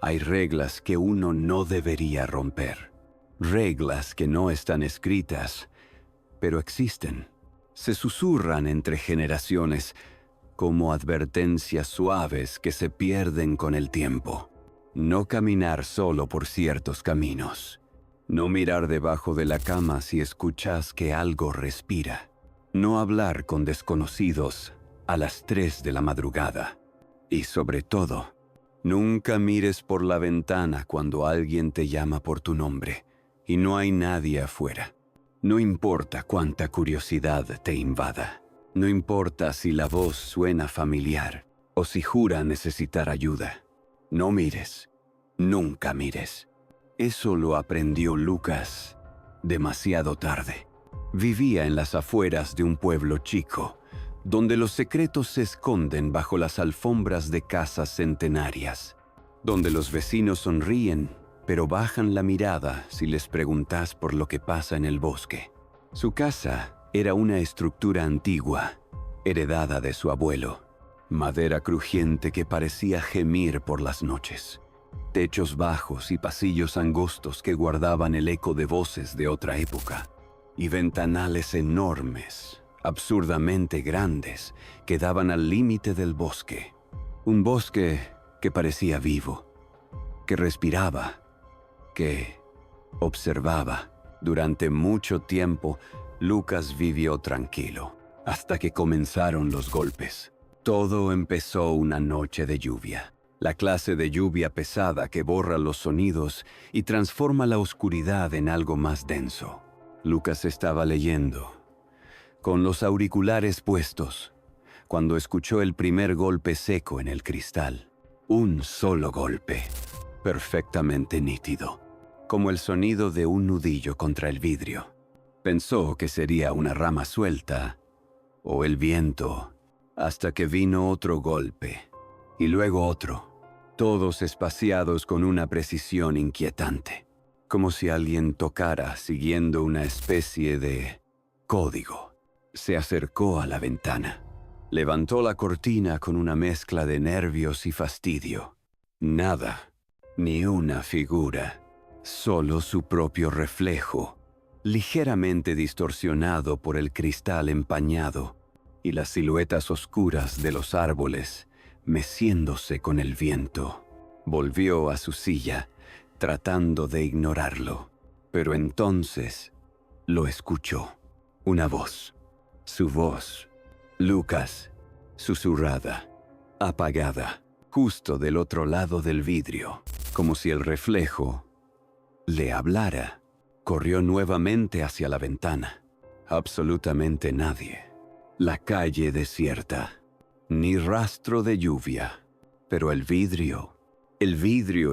Hay reglas que uno no debería romper. Reglas que no están escritas, pero existen. Se susurran entre generaciones como advertencias suaves que se pierden con el tiempo. No caminar solo por ciertos caminos. No mirar debajo de la cama si escuchas que algo respira. No hablar con desconocidos a las 3 de la madrugada. Y sobre todo, nunca mires por la ventana cuando alguien te llama por tu nombre y no hay nadie afuera. No importa cuánta curiosidad te invada. No importa si la voz suena familiar o si jura necesitar ayuda. No mires. Nunca mires. Eso lo aprendió Lucas demasiado tarde. Vivía en las afueras de un pueblo chico, donde los secretos se esconden bajo las alfombras de casas centenarias, donde los vecinos sonríen, pero bajan la mirada si les preguntas por lo que pasa en el bosque. Su casa era una estructura antigua, heredada de su abuelo, madera crujiente que parecía gemir por las noches, techos bajos y pasillos angostos que guardaban el eco de voces de otra época, y ventanales enormes, absurdamente grandes, que daban al límite del bosque. Un bosque que parecía vivo, que respiraba, que observaba. Durante mucho tiempo, Lucas vivió tranquilo, hasta que comenzaron los golpes. Todo empezó una noche de lluvia. La clase de lluvia pesada que borra los sonidos y transforma la oscuridad en algo más denso. Lucas estaba leyendo, con los auriculares puestos, cuando escuchó el primer golpe seco en el cristal. Un solo golpe, perfectamente nítido, como el sonido de un nudillo contra el vidrio. Pensó que sería una rama suelta o el viento, hasta que vino otro golpe, y luego otro, todos espaciados con una precisión inquietante, como si alguien tocara siguiendo una especie de código. Se acercó a la ventana. Levantó la cortina con una mezcla de nervios y fastidio. Nada, ni una figura, solo su propio reflejo, ligeramente distorsionado por el cristal empañado y las siluetas oscuras de los árboles meciéndose con el viento. Volvió a su silla, tratando de ignorarlo, pero entonces lo escuchó. Una voz, su voz. Lucas, susurrada, apagada, justo del otro lado del vidrio, como si el reflejo le hablara. Corrió nuevamente hacia la ventana. Absolutamente nadie. La calle desierta. Ni rastro de lluvia. Pero el vidrio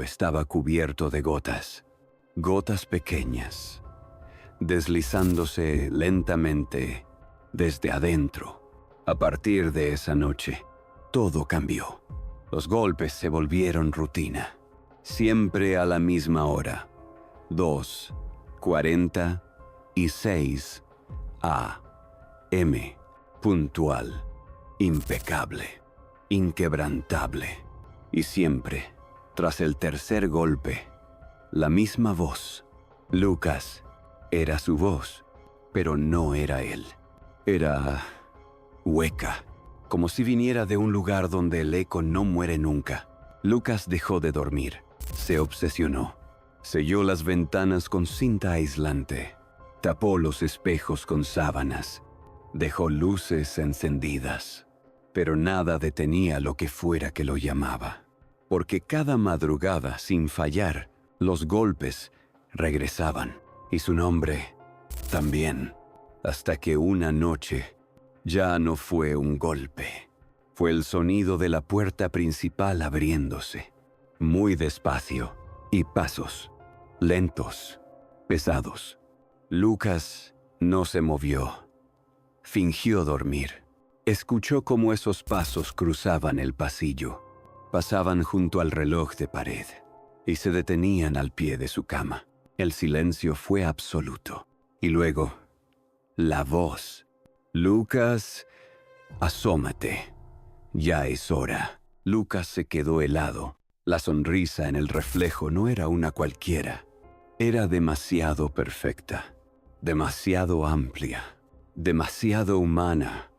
estaba cubierto de gotas. Gotas pequeñas, deslizándose lentamente desde adentro. A partir de esa noche, todo cambió. Los golpes se volvieron rutina. Siempre a la misma hora. 2:46 a.m. Puntual. Impecable. Inquebrantable. Y siempre, tras el tercer golpe, la misma voz. Lucas era su voz, pero no era él. Era hueca, como si viniera de un lugar donde el eco no muere nunca. Lucas dejó de dormir. Se obsesionó. Selló las ventanas con cinta aislante. Tapó los espejos con sábanas. Dejó luces encendidas. Pero nada detenía lo que fuera que lo llamaba. Porque cada madrugada, sin fallar, los golpes regresaban. Y su nombre también. Hasta que una noche ya no fue un golpe. Fue el sonido de la puerta principal abriéndose. Muy despacio. Y pasos. Lentos. Pesados. Lucas no se movió. Fingió dormir. Escuchó cómo esos pasos cruzaban el pasillo. Pasaban junto al reloj de pared. Y se detenían al pie de su cama. El silencio fue absoluto. Y luego, la voz. Lucas, asómate. Ya es hora. Lucas se quedó helado. La sonrisa en el reflejo no era una cualquiera. Era demasiado perfecta, demasiado amplia, demasiado humana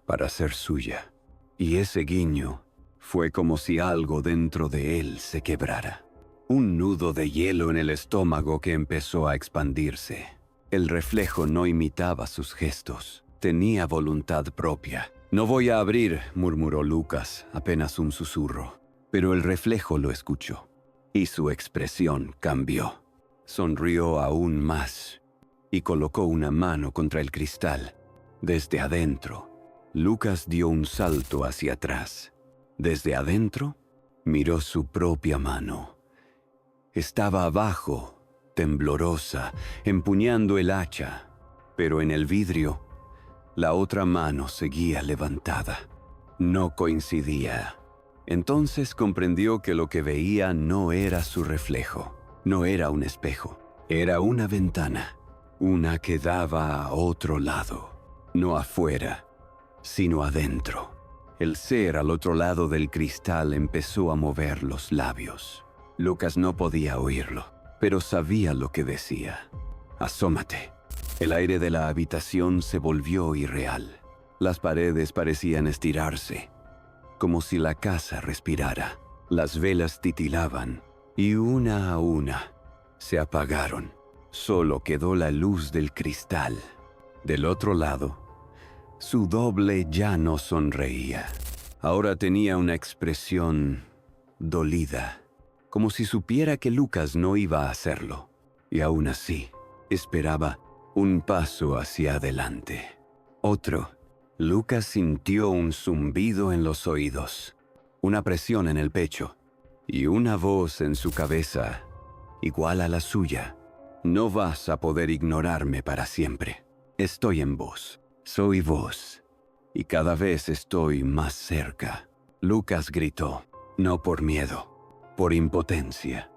para ser suya. Y ese guiño fue como si algo dentro de él se quebrara. Un nudo de hielo en el estómago que empezó a expandirse. El reflejo no imitaba sus gestos. Tenía voluntad propia. «No voy a abrir», murmuró Lucas, apenas un susurro. Pero el reflejo lo escuchó, y su expresión cambió. Sonrió aún más, y colocó una mano contra el cristal. Desde adentro, Lucas dio un salto hacia atrás. Desde adentro, miró su propia mano. Estaba abajo, temblorosa, empuñando el hacha, pero en el vidrio, la otra mano seguía levantada. No coincidía. Entonces comprendió que lo que veía no era su reflejo, no era un espejo, era una ventana, una que daba a otro lado, no afuera, sino adentro. El ser al otro lado del cristal empezó a mover los labios. Lucas no podía oírlo, pero sabía lo que decía. «Asómate». El aire de la habitación se volvió irreal. Las paredes parecían estirarse, como si la casa respirara. Las velas titilaban, y una a una se apagaron. Solo quedó la luz del cristal. Del otro lado, su doble ya no sonreía. Ahora tenía una expresión dolida, como si supiera que Lucas no iba a hacerlo. Y aún así, esperaba un paso hacia adelante. Otro. Lucas sintió un zumbido en los oídos, una presión en el pecho y una voz en su cabeza, igual a la suya. «No vas a poder ignorarme para siempre. Estoy en vos, soy vos, y cada vez estoy más cerca». Lucas gritó, no por miedo, por impotencia,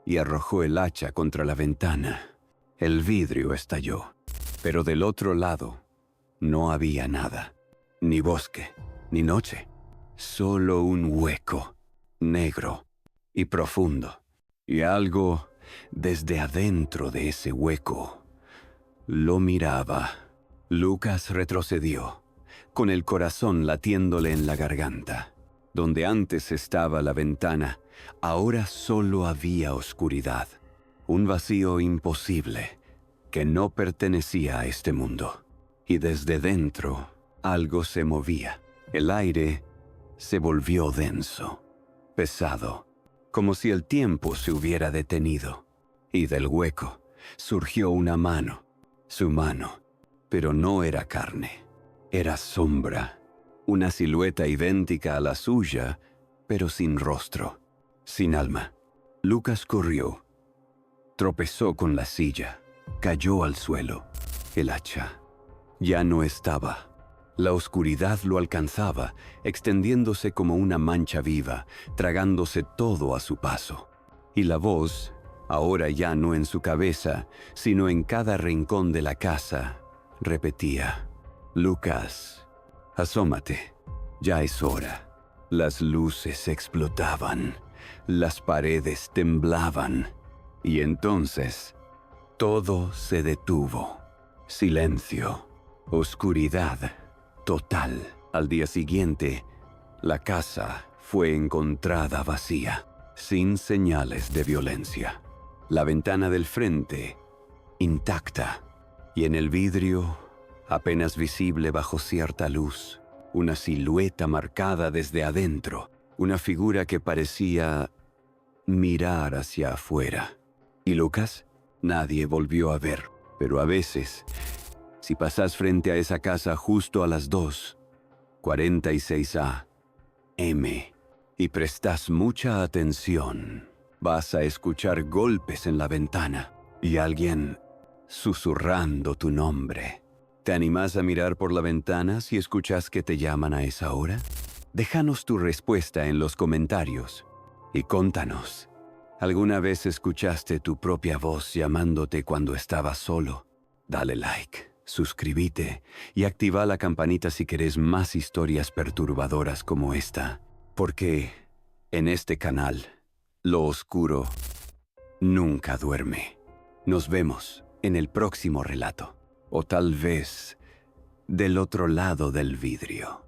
y arrojó el hacha contra la ventana. El vidrio estalló, pero del otro lado no había nada. Ni bosque, ni noche, solo un hueco, negro y profundo. Y algo desde adentro de ese hueco lo miraba. Lucas retrocedió, con el corazón latiéndole en la garganta. Donde antes estaba la ventana, ahora solo había oscuridad. Un vacío imposible que no pertenecía a este mundo. Y desde dentro algo se movía. El aire se volvió denso, pesado, como si el tiempo se hubiera detenido. Y del hueco surgió una mano, su mano, pero no era carne, era sombra, una silueta idéntica a la suya, pero sin rostro, sin alma. Lucas corrió, tropezó con la silla, cayó al suelo. El hacha ya no estaba. La oscuridad lo alcanzaba, extendiéndose como una mancha viva, tragándose todo a su paso. Y la voz, ahora ya no en su cabeza, sino en cada rincón de la casa, repetía: «Lucas, asómate, ya es hora». Las luces explotaban, las paredes temblaban, y entonces todo se detuvo. Silencio, oscuridad total. Al día siguiente, la casa fue encontrada vacía, sin señales de violencia. La ventana del frente, intacta, y en el vidrio, apenas visible bajo cierta luz, una silueta marcada desde adentro, una figura que parecía mirar hacia afuera. ¿Y Lucas? Nadie volvió a ver, pero a veces, si pasas frente a esa casa justo a las 2:46 a.m. y prestas mucha atención, vas a escuchar golpes en la ventana y alguien susurrando tu nombre. ¿Te animas a mirar por la ventana si escuchas que te llaman a esa hora? Déjanos tu respuesta en los comentarios y contanos. ¿Alguna vez escuchaste tu propia voz llamándote cuando estabas solo? Dale like, suscríbete y activa la campanita si querés más historias perturbadoras como esta, porque en este canal Lo oscuro nunca duerme. Nos vemos en el próximo relato. O tal vez del otro lado del vidrio.